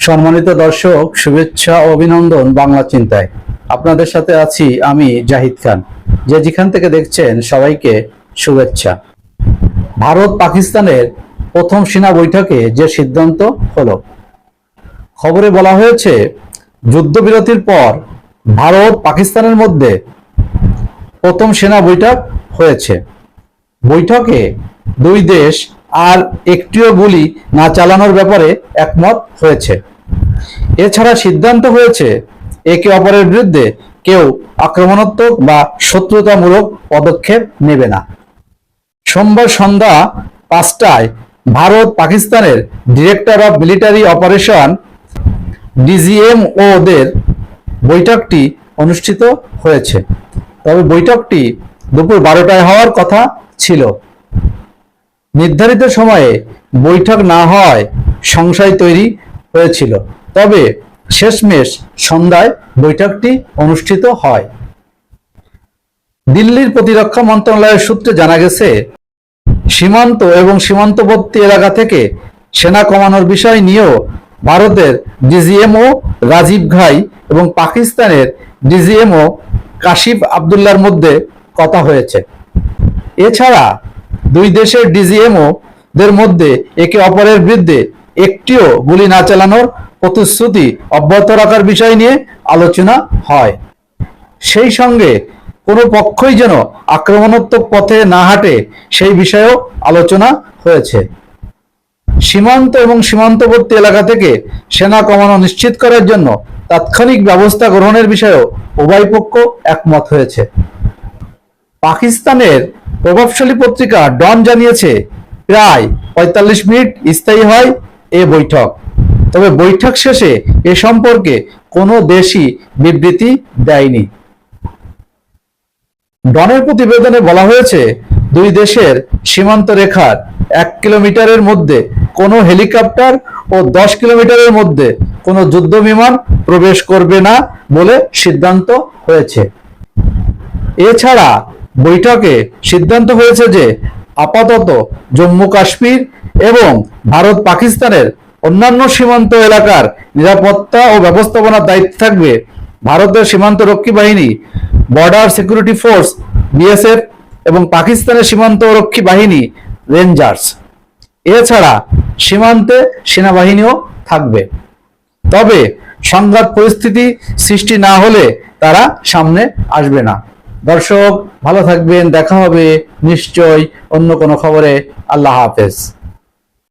সম্মানিত দর্শক, শুভেচ্ছা ও অভিনন্দন বাংলা চিন্তায়। আপনাদের সাথে আছি আমি জাহিদ খান। যেখান থেকে দেখছেন সবাইকে শুভেচ্ছা। ভারত পাকিস্তানের প্রথম সেনা বৈঠকে যে সিদ্ধান্ত হলো, খবরে বলা হয়েছে যুদ্ধবিরতির পর ভারত পাকিস্তানের মধ্যে প্রথম সেনা বৈঠক হয়েছে। বৈঠকে দুই দেশ আর একটিও গুলি না চালানোর ব্যাপারে একমত হয়েছে। এছাড়া সিদ্ধান্ত হয়েছে একে অপরের বিরুদ্ধে কেউ আক্রমণাত্মক বা শত্রুতামূলক পদক্ষেপ নেবে না। সোমবার সন্ধ্যা 5টায় ভারত পাকিস্তানের ডিরেক্টর অফ মিলিটারি অপারেশন ডিজিএমওদের বৈঠকটি অনুষ্ঠিত হয়েছে। তবে বৈঠকটি দুপুর 12টায় হওয়ার কথা ছিল। নির্ধারিত সময়ে বৈঠক না হওয়ায় সংশয় তৈরি হয়েছিল। তবে শেষমেশ সন্ধ্যায় বৈঠকটি অনুষ্ঠিত হয়। দিল্লির প্রতিরক্ষা মন্ত্রণালয়ের সূত্রে জানা গেছে, সীমান্ত এবং সীমান্তবর্তী এলাকা থেকে সেনা কমানোর বিষয় নিয়েও ভারতের ডিজিএমও রাজীব ঘাই এবং পাকিস্তানের ডিজিএমও কাশিফ আবদুল্লার মধ্যে কথা হয়েছে। এছাড়া দুই দেশের ডিজিএমও দের মধ্যে একে অপরের বিরুদ্ধে একটিও গুলি না চালানোর প্রতিশ্রুতি অব্যাহত রাখার বিষয় নিয়ে আলোচনা হয়। সেই সঙ্গে কোনো পক্ষই যেন আক্রমণাত্মক পথে না হাঁটে সেই বিষয়েও আলোচনা হয়েছে। সীমান্ত এবং সীমান্তবর্তী এলাকা থেকে সেনা কমানো নিশ্চিত করার জন্য তাৎক্ষণিক ব্যবস্থা গ্রহণের বিষয়েও উভয় পক্ষ একমত হয়েছে। পাকিস্তানের প্রভাবশালী পত্রিকা ডন জানিয়েছে, প্রায় 45 মিনিট স্থায়ী হয় এ বৈঠক। তবে বৈঠক শেষে এ সম্পর্কে কোনো দেশই বিবৃতি দেয়নি। ডনের প্রতিবেদনে বলা হয়েছে, দুই দেশের সীমান্ত রেখার 1 কিলোমিটারের মধ্যে কোনো হেলিকপ্টার ও 10 কিলোমিটারের মধ্যে কোনো যুদ্ধ বিমান প্রবেশ করবে না বলে সিদ্ধান্ত হয়েছে। এছাড়া বৈঠকে সিদ্ধান্ত হয়েছে যে আপাতত জম্মু কাশ্মীর এবং ভারত পাকিস্তানের অন্যান্য সীমান্ত এলাকার নিরাপত্তা ও ব্যবস্থাপনার দায়িত্ব থাকবে ভারতের সীমান্তরক্ষী বাহিনী, বর্ডার সিকিউরিটি ফোর্স বিএসএফ এবং পাকিস্তানের সীমান্তরক্ষী বাহিনী রেঞ্জার্স। এছাড়া সীমান্তে সেনাবাহিনীও থাকবে। তবে সংঘাত পরিস্থিতি সৃষ্টি না হলে তারা সামনে আসবে না। দর্শক, ভালো থাকবেন। দেখা হবে নিশ্চয়ই অন্য কোনো খবরে। আল্লাহ হাফেজ।